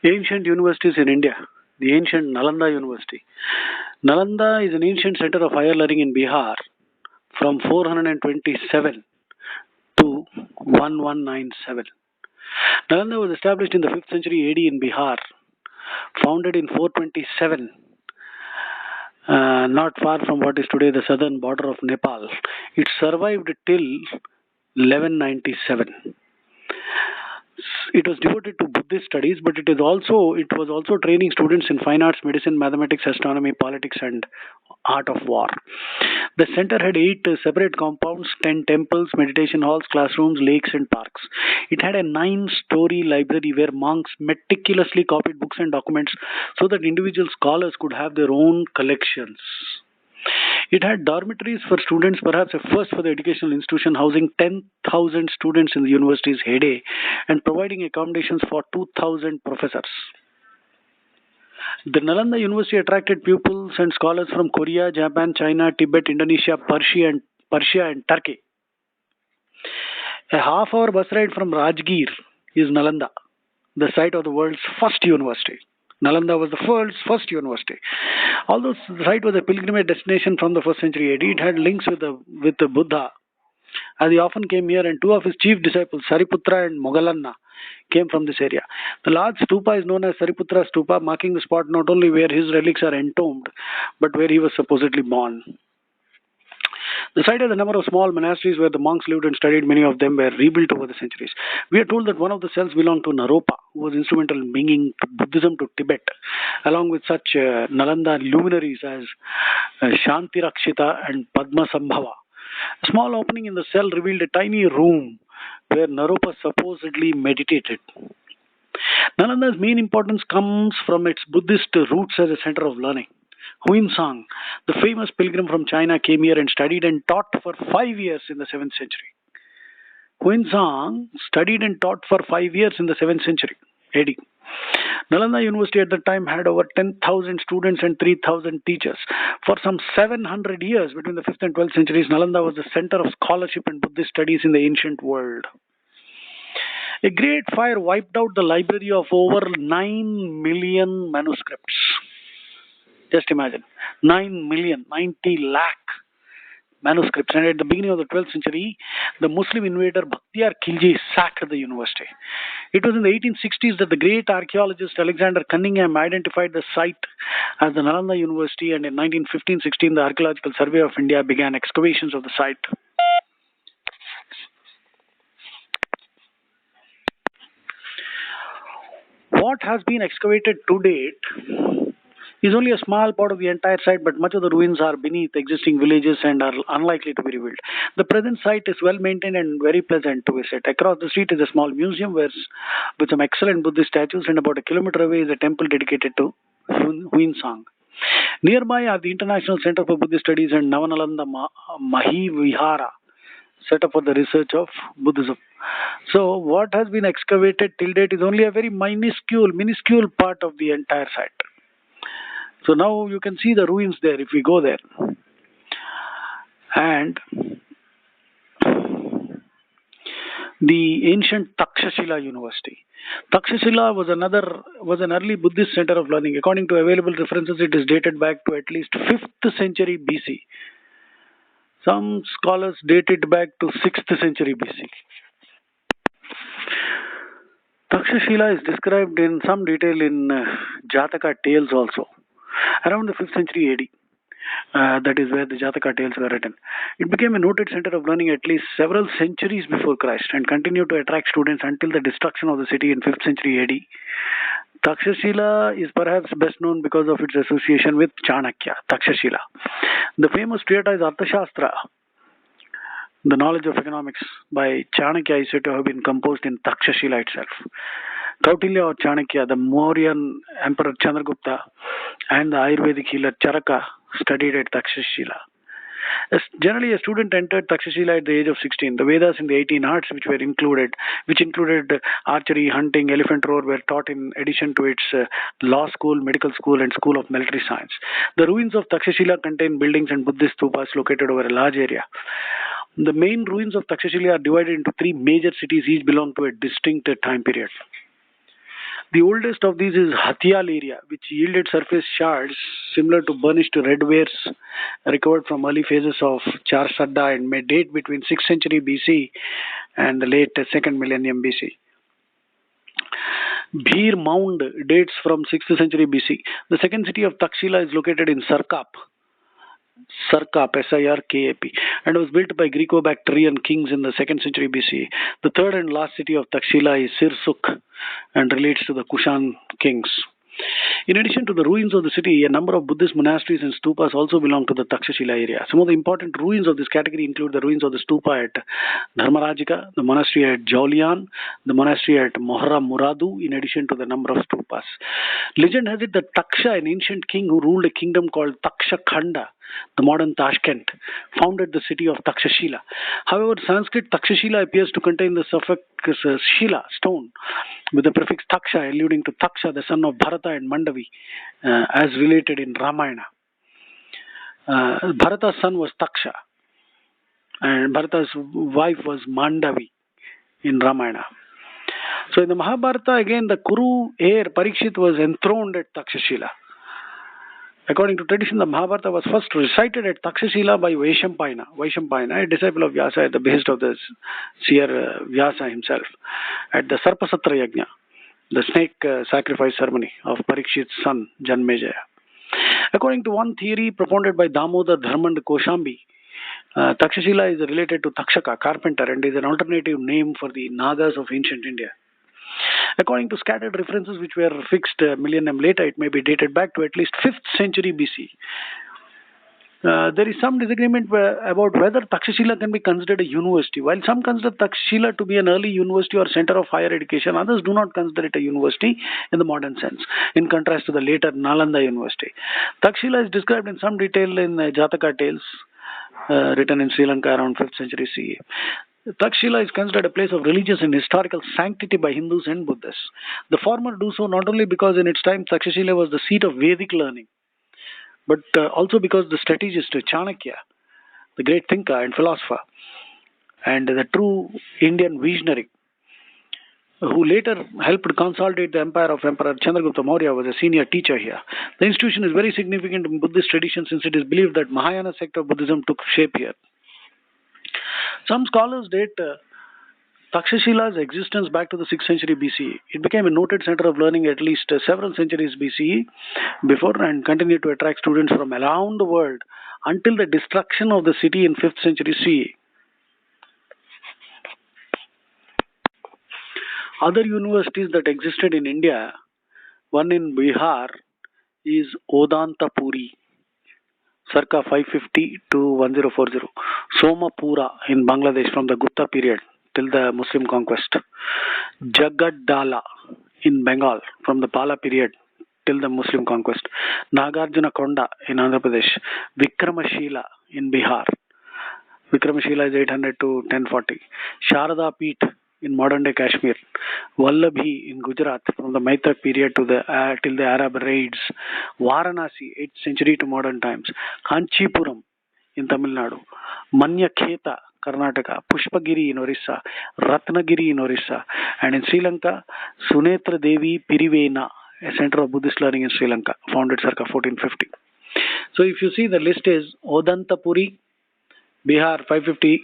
Ancient universities in India. The ancient Nalanda University. Nalanda is an ancient center of higher learning in Bihar from 427 to 1197. Nalanda was established in the 5th century AD in Bihar, founded in 427, not far from what is today the southern border of Nepal. It survived till 1197. It was devoted to Buddhist studies, but it was also training students in fine arts, medicine, mathematics, astronomy, politics, and art of war. The center had eight separate compounds, 10 temples, meditation halls, classrooms, lakes, and parks. It had a nine-story library where monks meticulously copied books and documents so that individual scholars could have their own collections. It had dormitories for students, perhaps a first for the educational institution, housing 10,000 students in the university's heyday and providing accommodations for 2,000 professors. The Nalanda University attracted pupils and scholars from Korea, Japan, China, Tibet, Indonesia, Persia and Turkey. A half-hour bus ride from Rajgir is Nalanda, the site of the world's first university. Nalanda was the world's first university. Although the site was a pilgrimage destination from the 1st century AD, it had links with the Buddha, as he often came here, and two of his chief disciples, Sariputra and Moggallana, came from this area. The large stupa is known as Sariputra Stupa, marking the spot not only where his relics are entombed, but where he was supposedly born. The site has a number of small monasteries where the monks lived and studied. Many of them were rebuilt over the centuries. We are told that one of the cells belonged to Naropa, who was instrumental in bringing Buddhism to Tibet, along with such Nalanda luminaries as Shantirakshita and Padmasambhava. A small opening in the cell revealed a tiny room where Naropa supposedly meditated. Nalanda's main importance comes from its Buddhist roots as a center of learning. Huinsang, the famous pilgrim from China, came here and studied and taught for 5 years in the 7th century. Huinsang studied and taught for 5 years in the 7th century AD. Nalanda University at that time had over 10,000 students and 3,000 teachers. For some 700 years between the 5th and 12th centuries, Nalanda was the center of scholarship and Buddhist studies in the ancient world. A great fire wiped out the library of over 9 million manuscripts. Just imagine, 9 million, 90 lakh manuscripts. And at the beginning of the 12th century, the Muslim invader Bakhtiyar Khilji sacked the university. It was in the 1860s that the great archaeologist Alexander Cunningham identified the site as the Nalanda University, and in 1915-16, the Archaeological Survey of India began excavations of the site. What has been excavated to date is only a small part of the entire site, but much of the ruins are beneath existing villages and are unlikely to be rebuilt. The present site is well maintained and very pleasant to visit. Across the street is a small museum with some excellent Buddhist statues, and about a kilometer away is a temple dedicated to Huinsang. Nearby are the International Center for Buddhist Studies and Navanalanda Mahi Vihara, set up for the research of Buddhism. So, what has been excavated till date is only a very minuscule part of the entire site. So now you can see the ruins there if we go there. And the ancient Takshashila University. Takshashila was an early Buddhist center of learning. According to available references, it is dated back to at least 5th century BC. Some scholars date it back to 6th century BC. Takshashila is described in some detail in Jataka tales also. Around the 5th century AD, that is where the Jataka tales were written. It became a noted center of learning at least several centuries before Christ and continued to attract students until the destruction of the city in 5th century AD. Takshashila is perhaps best known because of its association with Chanakya, Takshashila. The famous treatise Arthashastra, the knowledge of economics, by Chanakya is said to have been composed in Takshashila itself. Kautilya or Chanakya, the Mauryan Emperor Chandragupta, and the Ayurvedic healer Charaka studied at Takshashila. Generally, a student entered Takshashila at the age of 16. The Vedas in the 18 arts, which included archery, hunting, elephant roar, were taught in addition to its law school, medical school, and school of military science. The ruins of Takshashila contain buildings and Buddhist stupas located over a large area. The main ruins of Takshashila are divided into three major cities, each belong to a distinct time period. The oldest of these is Hathial area, which yielded surface shards similar to burnished redwares recovered from early phases of Charsadda and may date between 6th century BC and the late 2nd millennium BC. Bhir Mound dates from 6th century BC. The second city of Takshila is located in Sarkap, Sirkap, and was built by Greco-Bactrian kings in the 2nd century BC. The third and last city of Takshila is Sirsuk and relates to the Kushan kings. In addition to the ruins of the city, a number of Buddhist monasteries and stupas also belong to the Takshashila area. Some of the important ruins of this category include the ruins of the stupa at Dharmarajika, the monastery at Jaulian, the monastery at Mohra Muradu, in addition to the number of stupas. Legend has it that Taksha, an ancient king who ruled a kingdom called Taksha Khanda, the modern Tashkent, founded the city of Takshashila. However, Sanskrit Takshashila appears to contain the suffix Shila, stone, with the prefix Taksha, alluding to Taksha, the son of Bharata and Mandavi, as related in Ramayana. Bharata's son was Taksha, and Bharata's wife was Mandavi in Ramayana. So in the Mahabharata, again, the Kuru heir Parikshit was enthroned at Takshashila. According to tradition, the Mahabharata was first recited at Takshashila by Vaishampayana, a disciple of Vyasa at the behest of the seer Vyasa himself, at the Sarpasatra Yajna, the snake sacrifice ceremony of Parikshit's son Janmejaya. According to one theory propounded by Damodar Dharmand Koshambi, Takshashila is related to Takshaka, carpenter, and is an alternative name for the Nagas of ancient India. According to scattered references which were fixed a millennium later, it may be dated back to at least 5th century BC. There is some disagreement about whether Takshashila can be considered a university. While some consider Takshashila to be an early university or center of higher education, others do not consider it a university in the modern sense, in contrast to the later Nalanda University. Takshila is described in some detail in Jataka tales written in Sri Lanka around 5th century CE. Takshila is considered a place of religious and historical sanctity by Hindus and Buddhists. The former do so not only because in its time Takshashila was the seat of Vedic learning, but also because the strategist Chanakya, the great thinker and philosopher, and the true Indian visionary, who later helped consolidate the empire of Emperor Chandragupta Maurya, was a senior teacher here. The institution is very significant in Buddhist tradition since it is believed that Mahayana sect of Buddhism took shape here. Some scholars date Takshashila's existence back to the 6th century BCE. It became a noted center of learning at least several centuries BCE before and continued to attract students from around the world until the destruction of the city in 5th century CE. Other universities that existed in India, one in Bihar is Odantapuri, circa 550 to 1040. Somapura in Bangladesh from the Gupta period till the Muslim conquest. Jagaddala in Bengal from the Pala period till the Muslim conquest. Nagarjuna Konda in Andhra Pradesh. Vikramashila in Bihar. Vikramashila is 800 to 1040. Sharada Peeth in modern day Kashmir. Vallabhi in Gujarat from the Maitra period to the till the Arab raids. Varanasi 8th century to modern times. Kanchipuram in Tamil Nadu. Manyakheta Karnataka. Pushpagiri in Orissa. Ratnagiri in Orissa. And in Sri Lanka, Sunetra Devi Pirivena, a center of Buddhist learning in Sri Lanka, founded circa 1450. So if you see, the list is Odantapuri, Bihar 550,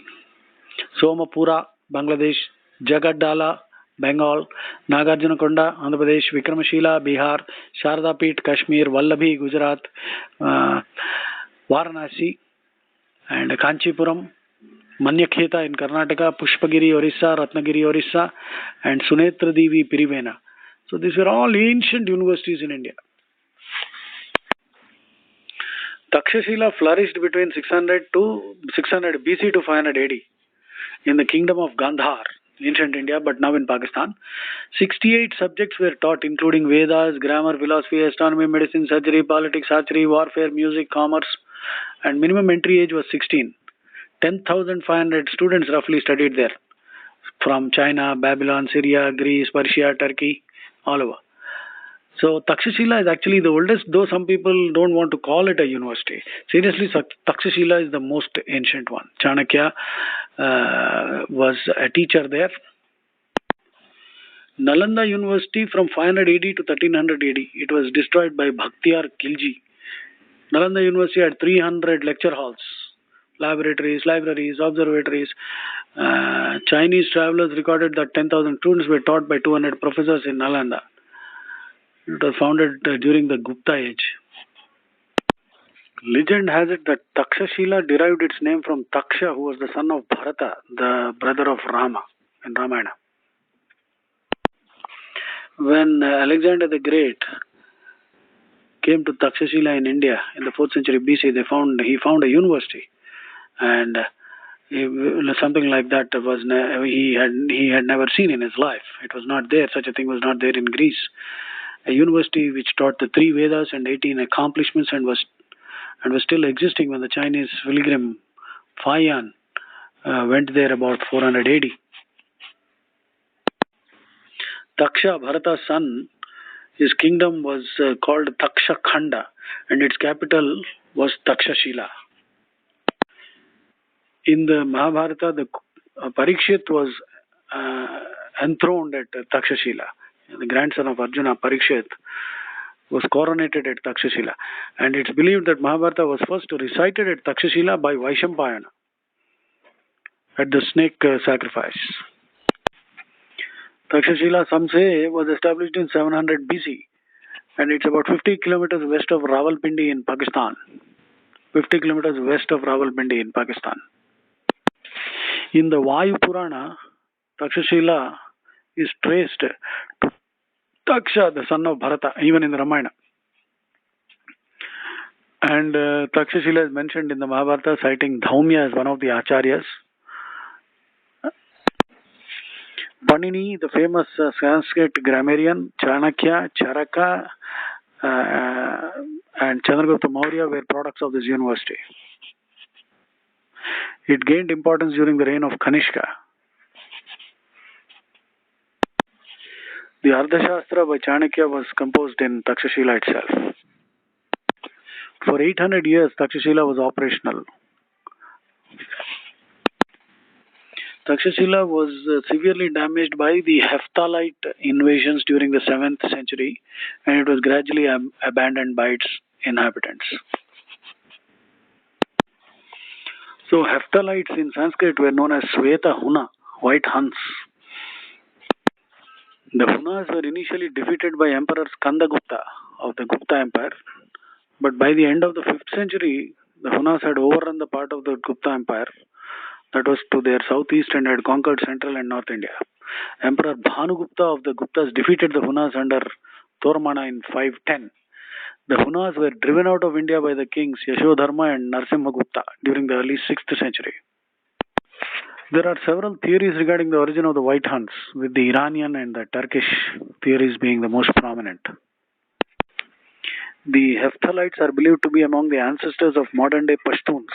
Somapura, Bangladesh, Jagaddala, Bengal, Nagarjunakonda, Andhra Pradesh, Vikramashila, Bihar, Sharada Peeth, Kashmir, Vallabhi, Gujarat, Varanasi, and Kanchipuram, Manyakheta in Karnataka, Pushpagiri, Orissa, Ratnagiri, Orissa, and Sunetra Devi, Pirivena. So these were all ancient universities in India. Takshashila flourished between 600 BC to 500 AD in the kingdom of Gandhar, ancient India, but now in Pakistan. 68 subjects were taught, including Vedas, grammar, philosophy, astronomy, medicine, surgery, politics, archery, warfare, music, commerce, and minimum entry age was 16. 10,500 students roughly studied there from China, Babylon, Syria, Greece, Persia, Turkey, all over. So Takshashila is actually the oldest, though some people don't want to call it a university. Seriously, Takshashila is the most ancient one. Chanakya was a teacher there. Nalanda University from 500 AD to 1300 AD. It was destroyed by Bhaktiyar Khilji. Nalanda University had 300 lecture halls, laboratories, libraries, observatories. Chinese travelers recorded that 10,000 students were taught by 200 professors in Nalanda. It was founded during the Gupta age. Legend has it that Takshashila derived its name from Taksha, who was the son of Bharata, the brother of Rama in Ramayana. When Alexander the Great came to Takshashila in India in the 4th century BC, he found a university, and something like that he had never seen in his life. It was not there. Such a thing was not there in Greece. A university which taught the 3 Vedas and 18 accomplishments and was still existing when the Chinese pilgrim Fayan went there about 400 AD. Taksha, Bharata's son, his kingdom was called Taksha Khanda, and its capital was Takshashila. In the Mahabharata, the Parikshit was enthroned at Takshashila. The grandson of Arjuna, Parikshit, was coronated at Takshashila. And it's believed that Mahabharata was first recited at Takshashila by Vaishampayana at the snake sacrifice. Takshashila, some say, was established in 700 BC, and it's about 50 kilometers west of Rawalpindi in Pakistan. 50 kilometers west of Rawalpindi in Pakistan. In the Vayu Purana, Takshashila is traced to Taksha, the son of Bharata, even in the Ramayana. And Takshashila is mentioned in the Mahabharata, citing Dhaumya as one of the acharyas. Panini, the famous Sanskrit grammarian, Chanakya, Charaka, and Chandragupta Maurya were products of this university. It gained importance during the reign of Kanishka. The Ardhashastra by Chanakya was composed in Takshashila itself. For 800 years, Takshashila was operational. Takshashila was severely damaged by the Hephthalite invasions during the 7th century, and it was gradually abandoned by its inhabitants. So Hephthalites in Sanskrit were known as Sweta Huna, white Huns. The Hunas were initially defeated by Emperor Skandagupta of the Gupta Empire, but by the end of the 5th century, the Hunas had overrun the part of the Gupta Empire that was to their southeast and had conquered central and north India. Emperor Bhanugupta of the Guptas defeated the Hunas under Tormana in 510. The Hunas were driven out of India by the kings Yashodharma and Narsimhagupta during the early 6th century. There are several theories regarding the origin of the White Huns, with the Iranian and the Turkish theories being the most prominent. The Hephthalites are believed to be among the ancestors of modern-day Pashtuns.